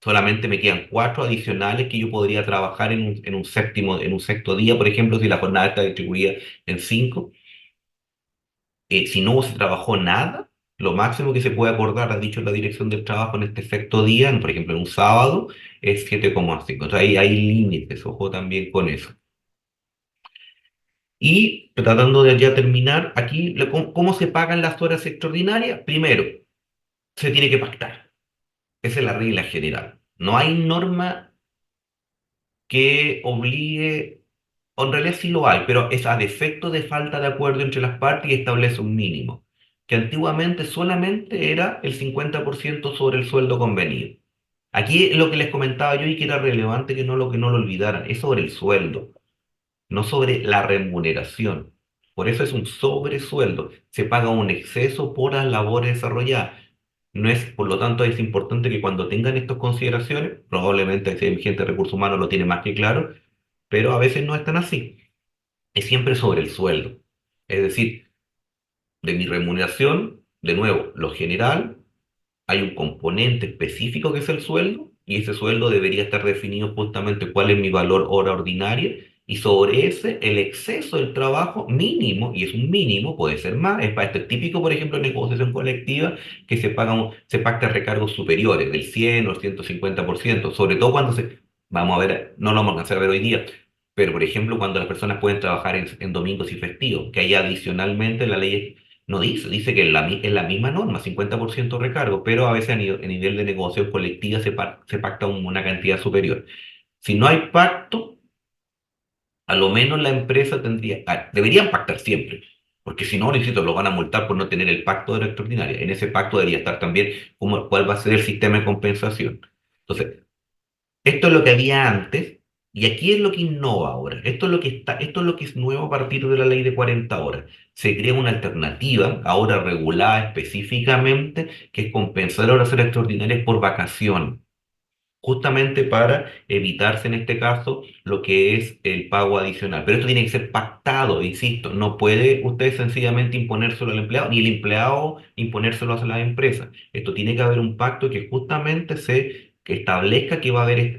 solamente me quedan 4 adicionales que yo podría trabajar en un sexto día, por ejemplo, si la jornada está distribuida en 5. Si no se trabajó nada, lo máximo que se puede acordar, ha dicho la dirección del trabajo en este efecto día, por ejemplo, en un sábado, es 7,5. Entonces ahí hay límites, ojo también con eso. Y tratando de ya terminar, aquí, ¿cómo se pagan las horas extraordinarias? Primero, se tiene que pactar. Esa es la regla general. No hay norma que obligue, o en realidad sí lo hay, pero es a defecto de falta de acuerdo entre las partes y establece un mínimo, que antiguamente solamente era el 50% sobre el sueldo convenido. Aquí lo que les comentaba yo y que era relevante que no lo olvidaran, es sobre el sueldo, no sobre la remuneración. Por eso es un sobresueldo. Se paga un exceso por las labores desarrolladas. No es, por lo tanto, es importante que cuando tengan estas consideraciones, probablemente si hay gente de recursos humanos lo tiene más que claro, pero a veces no es tan así. Es siempre sobre el sueldo. Es decir, de mi remuneración, de nuevo, lo general, hay un componente específico que es el sueldo, y ese sueldo debería estar definido justamente cuál es mi valor hora ordinaria, y sobre ese, el exceso del trabajo mínimo, y es un mínimo, puede ser más, es para este típico, por ejemplo, en negociación colectiva, que se pacta recargos superiores, del 100 o el 150%, sobre todo cuando vamos a ver, no lo vamos a alcanzar a ver hoy día, pero por ejemplo, cuando las personas pueden trabajar en domingos y festivos, que hay adicionalmente la ley no dice que es la misma norma, 50% recargo, pero a veces a nivel de negociación colectiva se pacta una cantidad superior. Si no hay pacto, a lo menos la empresa deberían pactar siempre, porque si no, necesito, lo van a multar por no tener el pacto de la extraordinaria. En ese pacto debería estar también cuál va a ser el sistema de compensación. Entonces, esto es lo que había antes y aquí es lo que innova ahora. Esto es lo que es nuevo a partir de la ley de 40 horas. Se crea una alternativa, ahora regulada específicamente, que es compensar horas extraordinarias por vacación, justamente para evitarse en este caso lo que es el pago adicional. Pero esto tiene que ser pactado, insisto, no puede usted sencillamente imponérselo al empleado, ni el empleado imponérselo a la empresa. Esto tiene que haber un pacto que justamente que establezca que va a haber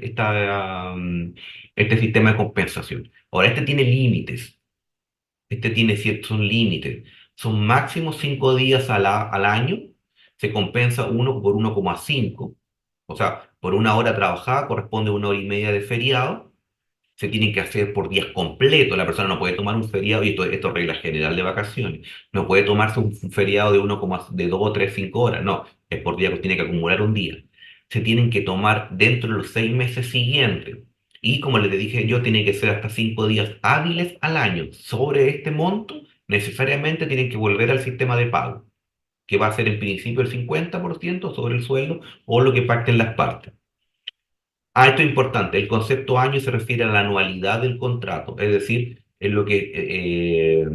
este sistema de compensación. Ahora, este tiene límites. Este tiene ciertos límites. Son máximo 5 días al año. Se compensa uno por 1,5. O sea, por una hora trabajada corresponde 1 hora y media de feriado. Se tienen que hacer por días completos. La persona no puede tomar un feriado, y esto es regla general de vacaciones. No puede tomarse un feriado de 2 3 5 horas. No, es por día que tiene que acumular un día. Se tienen que tomar dentro de los 6 meses siguientes. Y como les dije yo, tiene que ser hasta 5 días hábiles al año. Sobre este monto, necesariamente tienen que volver al sistema de pago. que va a ser en principio el 50% sobre el sueldo o lo que pacten las partes. Ah, esto es importante. El concepto año se refiere a la anualidad del contrato, es decir, en lo que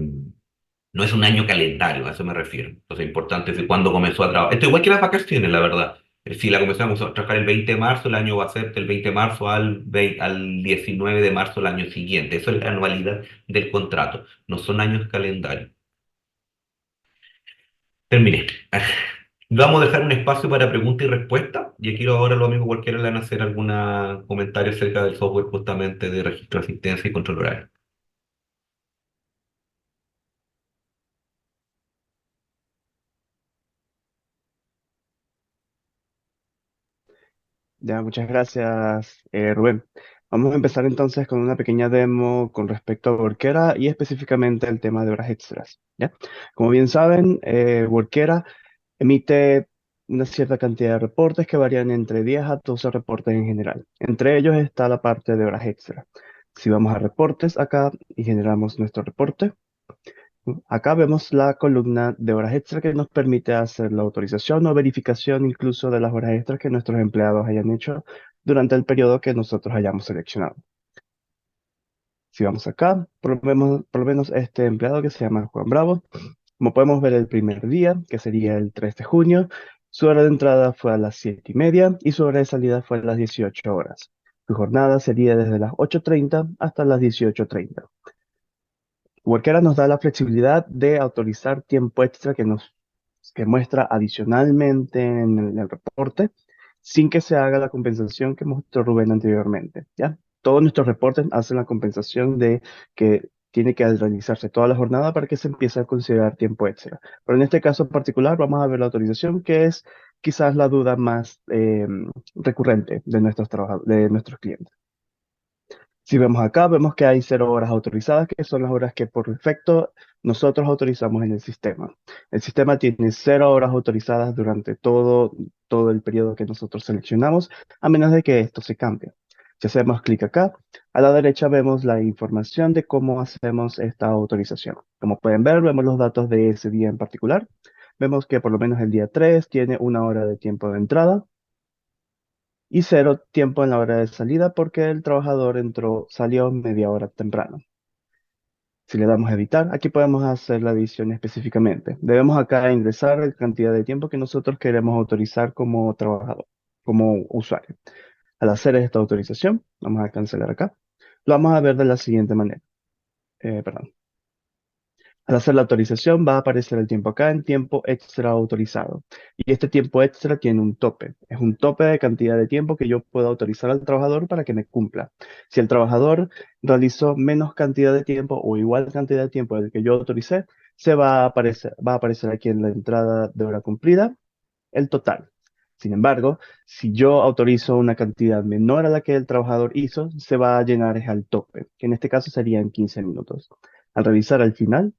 no es un año calendario, a eso me refiero. Entonces, es importante decir cuándo comenzó a trabajar. Esto igual que las vacaciones, la verdad. Si la comenzamos a trabajar el 20 de marzo, el año va a ser del 20 de marzo al 19 de marzo del año siguiente. Eso es la anualidad del contrato, no son años calendarios. Terminé. Vamos a dejar un espacio para pregunta y respuesta. Y aquí ahora los amigos cualquiera le van a hacer algún comentario acerca del software justamente de registro de asistencia y control horario. Ya, muchas gracias, Rubén. Vamos a empezar entonces con una pequeña demo con respecto a Workera y específicamente el tema de horas extras, ¿ya? Como bien saben, Workera emite una cierta cantidad de reportes que varían entre 10 a 12 reportes en general. Entre ellos está la parte de horas extras. Si vamos a reportes acá y generamos nuestro reporte, acá vemos la columna de horas extra que nos permite hacer la autorización o verificación incluso de las horas extras que nuestros empleados hayan hecho durante el periodo que nosotros hayamos seleccionado. Si vamos acá, por lo menos este empleado que se llama Juan Bravo, como podemos ver el primer día, que sería el 3 de junio, su hora de entrada fue a las 7:30 y su hora de salida fue a las 18 horas. Su jornada sería desde las 8:30 hasta las 18:30. Workera nos da la flexibilidad de autorizar tiempo extra que muestra adicionalmente en el reporte, sin que se haga la compensación que mostró Rubén anteriormente, ¿ya? Todos nuestros reportes hacen la compensación de que tiene que realizarse toda la jornada para que se empiece a considerar tiempo extra. Pero en este caso en particular vamos a ver la autorización, que es quizás la duda más recurrente de de nuestros clientes. Si vemos acá, vemos que hay 0 horas autorizadas, que son las horas que por defecto nosotros autorizamos en el sistema. El sistema tiene 0 horas autorizadas durante todo el periodo que nosotros seleccionamos, a menos de que esto se cambie. Si hacemos clic acá, a la derecha vemos la información de cómo hacemos esta autorización. Como pueden ver, vemos los datos de ese día en particular. Vemos que por lo menos el día 3 tiene 1 hora de tiempo de entrada y 0 tiempo en la hora de salida porque el trabajador salió media hora temprano. Si le damos a editar, aquí podemos hacer la edición específicamente. Debemos acá ingresar la cantidad de tiempo que nosotros queremos autorizar como trabajador, como usuario. Al hacer esta autorización, vamos a cancelar acá. Lo vamos a ver de la siguiente manera. Perdón. Al hacer la autorización va a aparecer el tiempo acá en tiempo extra autorizado. Y este tiempo extra tiene un tope. Es un tope de cantidad de tiempo que yo puedo autorizar al trabajador para que me cumpla. Si el trabajador realizó menos cantidad de tiempo o igual cantidad de tiempo del que yo autoricé, va a aparecer aquí en la entrada de hora cumplida el total. Sin embargo, si yo autorizo una cantidad menor a la que el trabajador hizo, se va a llenar es al tope, que en este caso serían 15 minutos. Al revisar al final,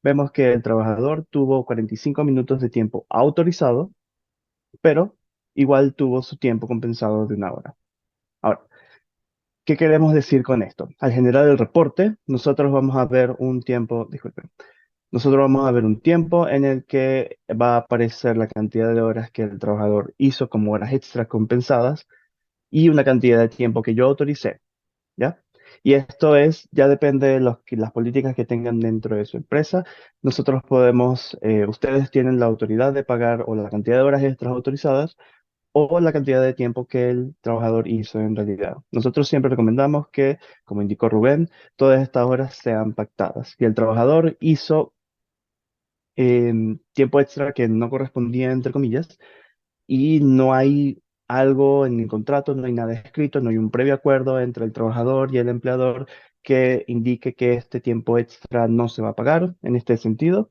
vemos que el trabajador tuvo 45 minutos de tiempo autorizado, pero igual tuvo su tiempo compensado de 1 hora. Ahora, ¿qué queremos decir con esto? Al generar el reporte, nosotros vamos a ver un tiempo, disculpen, nosotros vamos a ver un tiempo en el que va a aparecer la cantidad de horas que el trabajador hizo como horas extras compensadas y una cantidad de tiempo que yo autoricé, ¿ya? Y esto ya depende de las políticas que tengan dentro de su empresa. Nosotros ustedes tienen la autoridad de pagar o la cantidad de horas extras autorizadas o la cantidad de tiempo que el trabajador hizo en realidad. Nosotros siempre recomendamos que, como indicó Rubén, todas estas horas sean pactadas. Si el trabajador hizo tiempo extra que no correspondía, entre comillas, y no hay algo en el contrato, no hay nada escrito, no hay un previo acuerdo entre el trabajador y el empleador que indique que este tiempo extra no se va a pagar. En este sentido,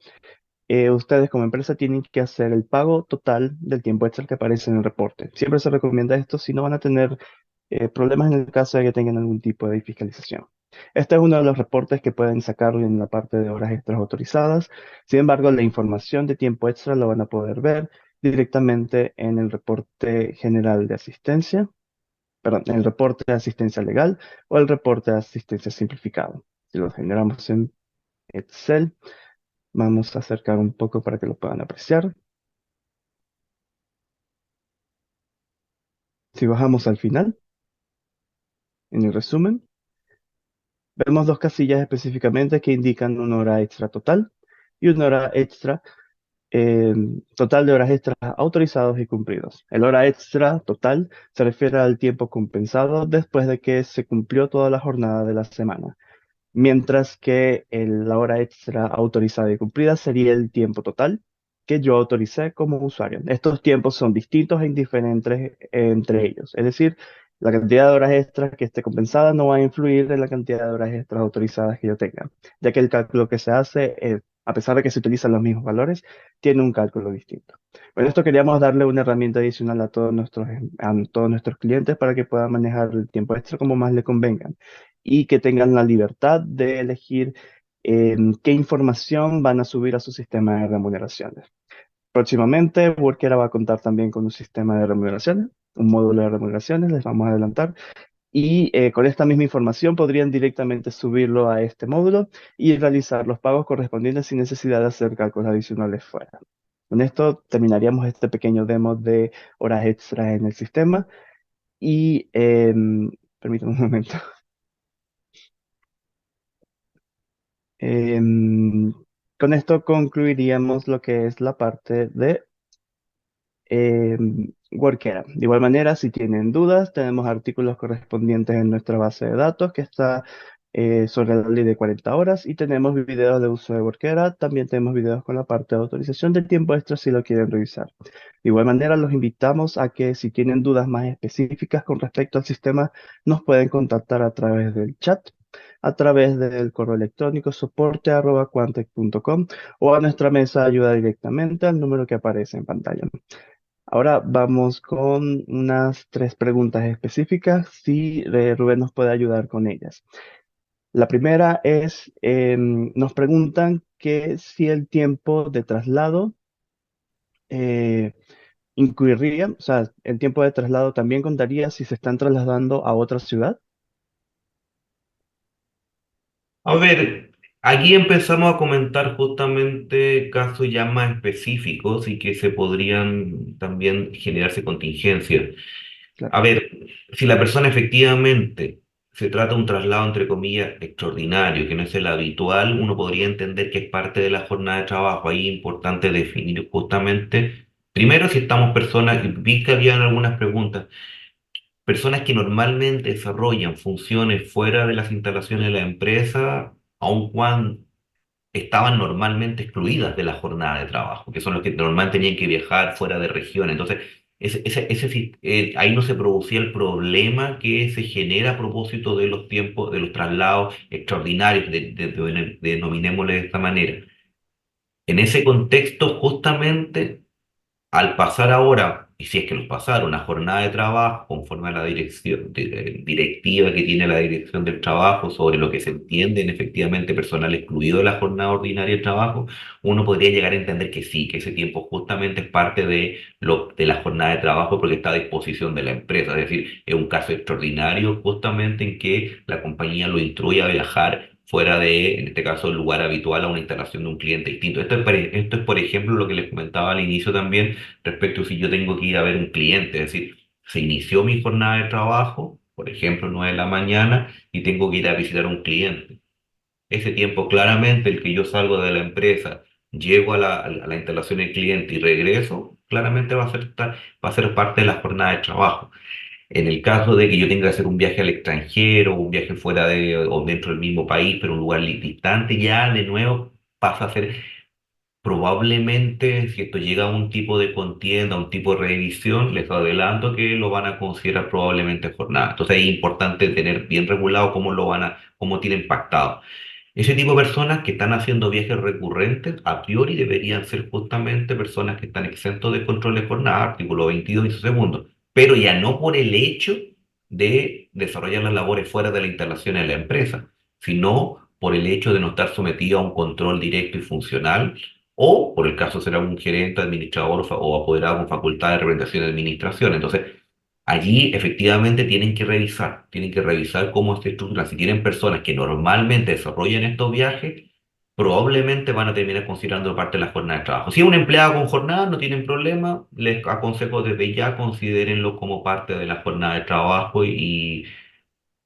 ustedes como empresa tienen que hacer el pago total del tiempo extra que aparece en el reporte. Siempre se recomienda esto si no van a tener problemas en el caso de que tengan algún tipo de fiscalización. Este es uno de los reportes que pueden sacar en la parte de horas extras autorizadas. Sin embargo, la información de tiempo extra lo van a poder ver directamente en el reporte general de asistencia, perdón, en el reporte de asistencia legal o el reporte de asistencia simplificado. Si lo generamos en Excel, vamos a acercar un poco para que lo puedan apreciar. Si bajamos al final, en el resumen, vemos dos casillas específicamente que indican una hora extra total y una hora extra, eh, total de horas extras autorizados y cumplidos. El hora extra total se refiere al tiempo compensado después de que se cumplió toda la jornada de la semana, mientras que la hora extra autorizada y cumplida sería el tiempo total que yo autoricé como usuario. Estos tiempos son distintos e indiferentes entre ellos, es decir, la cantidad de horas extras que esté compensada no va a influir en la cantidad de horas extras autorizadas que yo tenga, ya que el cálculo que se hace, a pesar de que se utilizan los mismos valores, tiene un cálculo distinto. Con esto queríamos darle una herramienta adicional a todos nuestros clientes para que puedan manejar el tiempo extra como más le convenga y que tengan la libertad de elegir qué información van a subir a su sistema de remuneraciones. Próximamente, Workera va a contar también con un sistema de remuneraciones, un módulo de remuneraciones, les vamos a adelantar, y con esta misma información podrían directamente subirlo a este módulo y realizar los pagos correspondientes sin necesidad de hacer cálculos adicionales fuera. Con esto terminaríamos este pequeño demo de horas extras en el sistema y permítame un momento. Em, con esto concluiríamos lo que es la parte de Workera. De igual manera, si tienen dudas, tenemos artículos correspondientes en nuestra base de datos que está sobre la ley de 40 horas y tenemos videos de uso de Workera. También tenemos videos con la parte de autorización de tiempo extra si lo quieren revisar. De igual manera, los invitamos a que si tienen dudas más específicas con respecto al sistema, nos pueden contactar a través del chat, a través del correo electrónico soporte@quantec.com o a nuestra mesa de ayuda directamente al número que aparece en pantalla. Ahora vamos con unas tres preguntas específicas, si Rubén nos puede ayudar con ellas. La primera es, nos preguntan que si el tiempo de traslado eh, incluiría, o sea, el tiempo de traslado también contaría si se están trasladando a otra ciudad. A ver, aquí empezamos a comentar justamente casos ya más específicos y que se podrían también generarse contingencias. Claro. A ver, si la persona efectivamente se trata de un traslado, entre comillas, extraordinario, que no es el habitual, uno podría entender que es parte de la jornada de trabajo. Ahí es importante definir justamente, primero, si estamos personas, vi que habían algunas preguntas, personas que normalmente desarrollan funciones fuera de las instalaciones de la empresa, aun cuando estaban normalmente excluidas de la jornada de trabajo, que son los que normalmente tenían que viajar fuera de región. Entonces, ahí no se producía el problema que se genera a propósito de los tiempos, de los traslados extraordinarios, denominémosle de esta manera. En ese contexto, justamente, al pasar ahora, y si es que nos pasaron, una jornada de trabajo conforme a la directiva que tiene la Dirección del Trabajo sobre lo que se entiende en efectivamente personal excluido de la jornada ordinaria de trabajo, uno podría llegar a entender que sí, que ese tiempo justamente es parte de la jornada de trabajo porque está a disposición de la empresa. Es decir, es un caso extraordinario justamente en que la compañía lo instruye a viajar fuera de, en este caso, el lugar habitual a una instalación de un cliente distinto. Esto es, por ejemplo, lo que les comentaba al inicio también respecto a si yo tengo que ir a ver un cliente, es decir, se inició mi jornada de trabajo, por ejemplo, 9 de la mañana, y tengo que ir a visitar a un cliente. Ese tiempo, claramente, el que yo salgo de la empresa, llego a la instalación del cliente y regreso, claramente va a ser parte de la jornada de trabajo. En el caso de que yo tenga que hacer un viaje al extranjero, un viaje fuera de o dentro del mismo país, pero un lugar distante, ya de nuevo pasa a ser probablemente, si esto llega a un tipo de contienda, a un tipo de revisión, les adelanto que lo van a considerar probablemente jornada. Entonces es importante tener bien regulado cómo tienen pactado. Ese tipo de personas que están haciendo viajes recurrentes, a priori deberían ser justamente personas que están exentos de control de jornada, artículo 22 y su segundo, pero ya no por el hecho de desarrollar las labores fuera de la instalación de la empresa, sino por el hecho de no estar sometido a un control directo y funcional, o por el caso de ser algún gerente, administrador o apoderado con facultad de representación de administración. Entonces, allí efectivamente tienen que revisar cómo se estructura. Si tienen personas que normalmente desarrollan estos viajes, probablemente van a terminar considerando parte de la jornada de trabajo. Si es un empleado con jornada, no tienen problema, les aconsejo desde ya considérenlo como parte de la jornada de trabajo y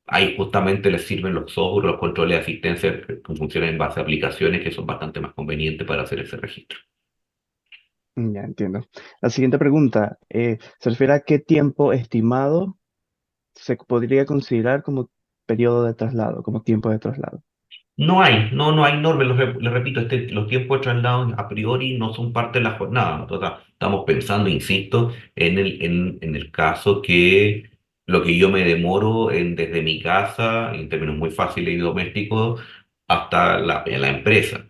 ahí justamente les sirven los software, los controles de asistencia que funcionan en base a aplicaciones que son bastante más convenientes para hacer ese registro. Ya entiendo. La siguiente pregunta se refiere a qué tiempo estimado se podría considerar como periodo de traslado, como tiempo de traslado. No hay normas, les repito, los tiempos de traslado a priori no son parte de la jornada. Nosotros estamos pensando, insisto, en el caso que lo que yo me demoro desde mi casa, en términos muy fáciles y domésticos, hasta la empresa.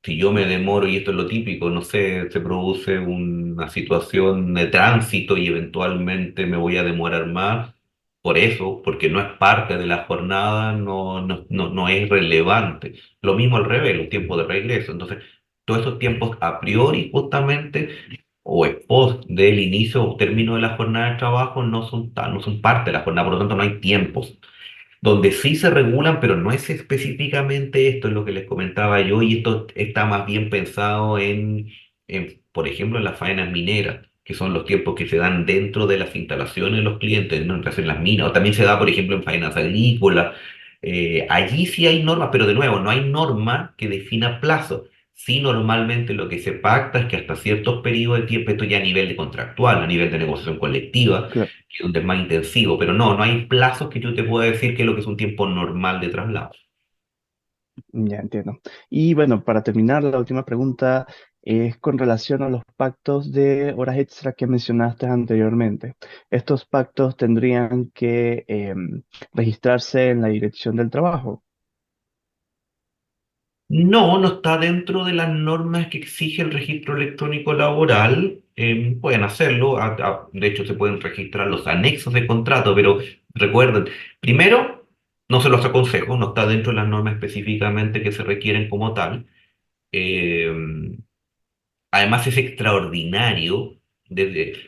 Si yo me demoro, y esto es lo típico, no sé, se produce una situación de tránsito y eventualmente me voy a demorar más, por eso, porque no es parte de la jornada, no es relevante. Lo mismo al revés, los tiempos de regreso. Entonces, todos esos tiempos a priori, justamente, o post del inicio o término de la jornada de trabajo, no son parte de la jornada, por lo tanto, no hay tiempos. Donde sí se regulan, pero no es específicamente esto, es lo que les comentaba yo, y esto está más bien pensado por ejemplo, en las faenas mineras, que son los tiempos que se dan dentro de las instalaciones de los clientes, ¿no? En las minas, o también se da, por ejemplo, en faenas agrícolas. Allí sí hay normas, pero de nuevo, no hay norma que defina plazo. Sí, normalmente lo que se pacta es que hasta ciertos periodos de tiempo, esto ya a nivel de contractual, a nivel de negociación colectiva, Claro, que es donde es más intensivo, pero no hay plazos que yo te pueda decir que es lo que es un tiempo normal de traslado. ya entiendo. Y bueno, para terminar, la última pregunta es con relación a los pactos de horas extra que mencionaste anteriormente. Estos pactos tendrían que registrarse en la dirección del trabajo. No está dentro de las normas que exige el registro electrónico laboral. Pueden hacerlo, de hecho se pueden registrar los anexos de contrato, pero recuerden, primero, no se los aconsejo, no está dentro de las normas específicamente que se requieren como tal. Eh, Además es extraordinario.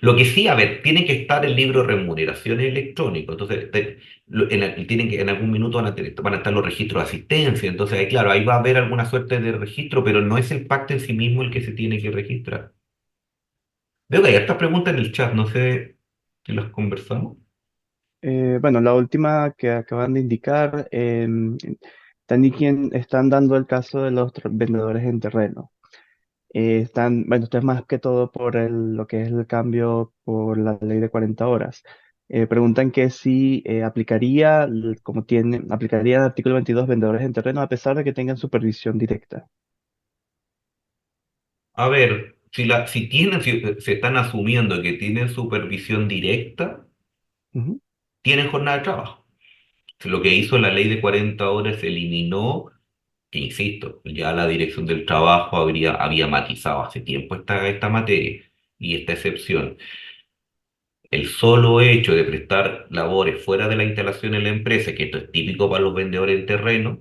Lo que sí, a ver, tiene que estar el libro de remuneraciones electrónico. Entonces, tienen que, en algún minuto van a estar los registros de asistencia. Entonces, ahí, claro, ahí va a haber alguna suerte de registro, pero no es el pacto en sí mismo el que se tiene que registrar. Veo que hay estas preguntas en el chat, no sé si las conversamos. Bueno, la última que acaban de indicar, están dando el caso de los vendedores en terreno. Bueno, esto es más que todo por lo que es el cambio por la ley de 40 horas. Preguntan que si aplicaría el artículo 22 vendedores en terreno a pesar de que tengan supervisión directa. A ver, si se están asumiendo que tienen supervisión directa, Ujú. tienen jornada de trabajo. Lo que hizo la ley de 40 horas eliminó que insisto, ya la Dirección del Trabajo había matizado hace tiempo esta materia y esta excepción. El solo hecho de prestar labores fuera de la instalación en la empresa, que esto es típico para los vendedores en terreno,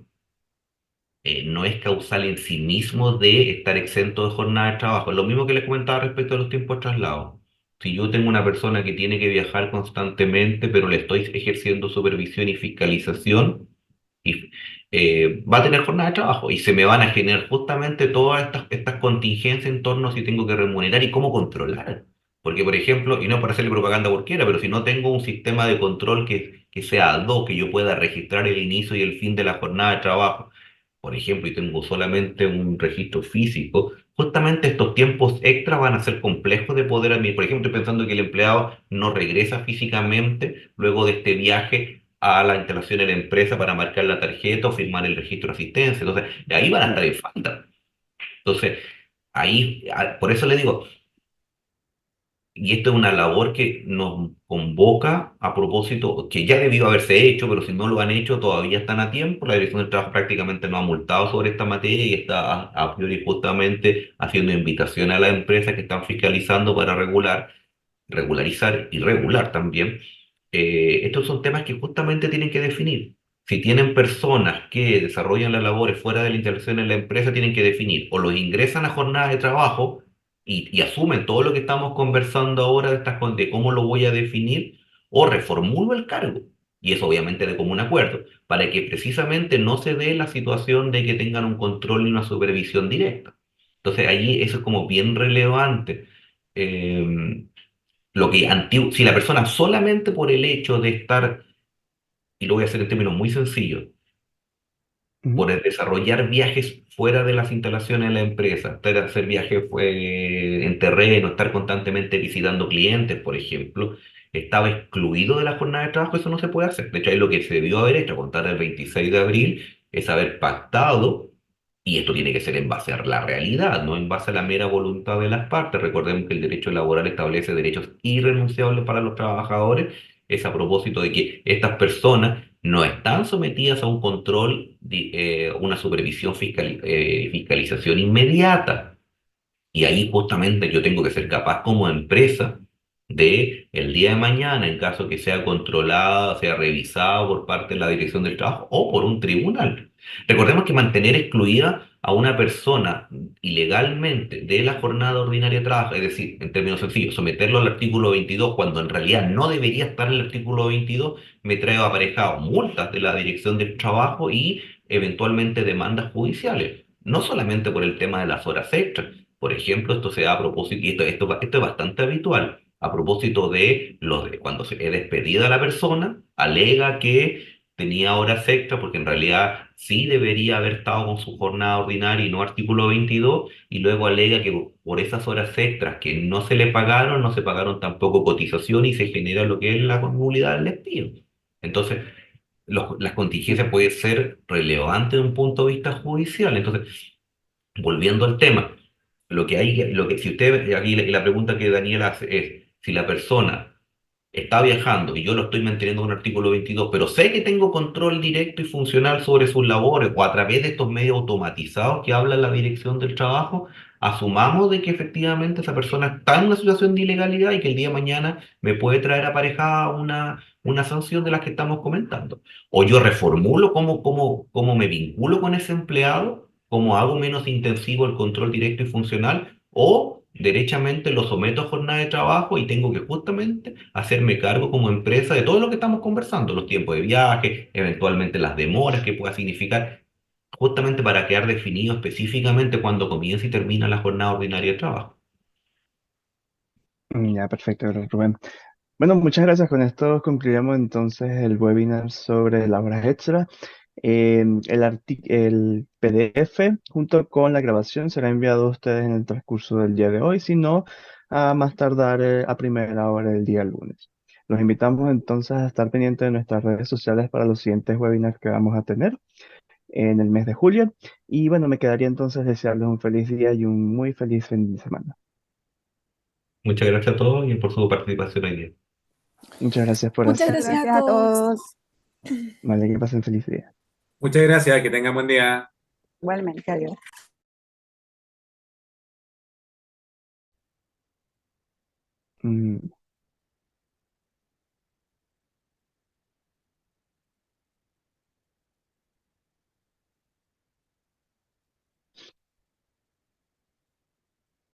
no es causal en sí mismo de estar exento de jornada de trabajo. Lo mismo que les comentaba respecto a los tiempos de traslado. Si yo tengo una persona que tiene que viajar constantemente, pero le estoy ejerciendo supervisión y fiscalización, y va a tener jornada de trabajo y se me van a generar justamente todas estas contingencias en torno a si tengo que remunerar y cómo controlar. Porque, por ejemplo, y no para hacerle propaganda cualquiera, pero si no tengo un sistema de control que sea ad hoc, que yo pueda registrar el inicio y el fin de la jornada de trabajo, por ejemplo, y tengo solamente un registro físico, justamente estos tiempos extra van a ser complejos de poder administrar. Por ejemplo, estoy pensando que el empleado no regresa físicamente luego de este viaje a la instalación de la empresa para marcar la tarjeta o firmar el registro de asistencia. Entonces, de ahí van a estar Claro. en falta. Entonces, por eso le digo, y esto es una labor que nos convoca a propósito, que ya debió haberse hecho, pero si no lo han hecho, todavía están a tiempo. La Dirección del Trabajo prácticamente no ha multado sobre esta materia y está a priori justamente haciendo invitación a las empresas que están fiscalizando para regularizar y regular también. Estos son temas que justamente tienen que definir. Si tienen personas que desarrollan las labores fuera de la interacción en la empresa, tienen que definir o los ingresan a jornadas de trabajo y asumen todo lo que estamos conversando ahora de cómo lo voy a definir, o reformulo el cargo. y eso obviamente de común acuerdo, para que precisamente no se dé la situación de que tengan un control y una supervisión directa. Entonces allí eso es como bien relevante. Eh, si la persona solamente por el hecho de estar, y lo voy a hacer en términos muy sencillos, Ujú. por el desarrollar viajes fuera de las instalaciones de la empresa, hacer viajes en terreno, estar constantemente visitando clientes, por ejemplo, estaba excluido de la jornada de trabajo, eso no se puede hacer. De hecho, ahí lo que se debió haber hecho a contar el 26 de abril es haber pactado, y esto tiene que ser en base a la realidad, no en base a la mera voluntad de las partes. Recordemos que el derecho laboral establece derechos irrenunciables para los trabajadores, es a propósito de que estas personas no están sometidas a un control, una supervisión fiscalización inmediata. Y ahí justamente yo tengo que ser capaz como empresa de el día de mañana, en caso que sea controlada, sea revisada por parte de la Dirección del Trabajo o por un tribunal. Recordemos que mantener excluida a una persona ilegalmente de la jornada ordinaria de trabajo, es decir, en términos sencillos, someterlo al artículo 22 cuando en realidad no debería estar en el artículo 22, me trae aparejado multas de la Dirección del Trabajo y eventualmente demandas judiciales. No solamente por el tema de las horas extras. Por ejemplo, esto se da a propósito, y esto es bastante habitual, a propósito de cuando se es despedida la persona, alega que tenía horas extras porque en realidad sí debería haber estado con su jornada ordinaria y no artículo 22, y luego alega que por esas horas extras que no se le pagaron, no se pagaron tampoco cotización y se genera lo que es la nulidad del despido. Entonces, las contingencias pueden ser relevantes de un punto de vista judicial. Entonces, volviendo al tema, si usted, aquí la pregunta que Daniel hace es, si la persona está viajando y yo lo estoy manteniendo en un artículo 22, pero sé que tengo control directo y funcional sobre sus labores o a través de estos medios automatizados que habla la Dirección del Trabajo, asumamos de que efectivamente esa persona está en una situación de ilegalidad y que el día de mañana me puede traer aparejada una sanción de las que estamos comentando. O yo reformulo cómo me vinculo con ese empleado, cómo hago menos intensivo el control directo y funcional, o derechamente lo someto a jornada de trabajo y tengo que justamente hacerme cargo como empresa de todo lo que estamos conversando, los tiempos de viaje, eventualmente las demoras que pueda significar, justamente para quedar definido específicamente cuándo comienza y termina la jornada ordinaria de trabajo. Ya, perfecto, Rubén. Bueno, muchas gracias. Con esto concluiremos entonces el webinar sobre las horas extras. El PDF junto con la grabación será enviado a ustedes en el transcurso del día de hoy, si no, a más tardar a primera hora del día lunes. Los invitamos entonces a estar pendientes de nuestras redes sociales para los siguientes webinars que vamos a tener en el mes de julio. Y bueno, me quedaría entonces desearles un feliz día y un muy feliz fin de semana. Muchas gracias a todos y por su participación hoy día. Muchas gracias por Muchas hacer. gracias a Gracias a todos. todos. Vale, que pasen feliz día. Muchas gracias, que tengan buen día. Igualmente, adiós. Mm.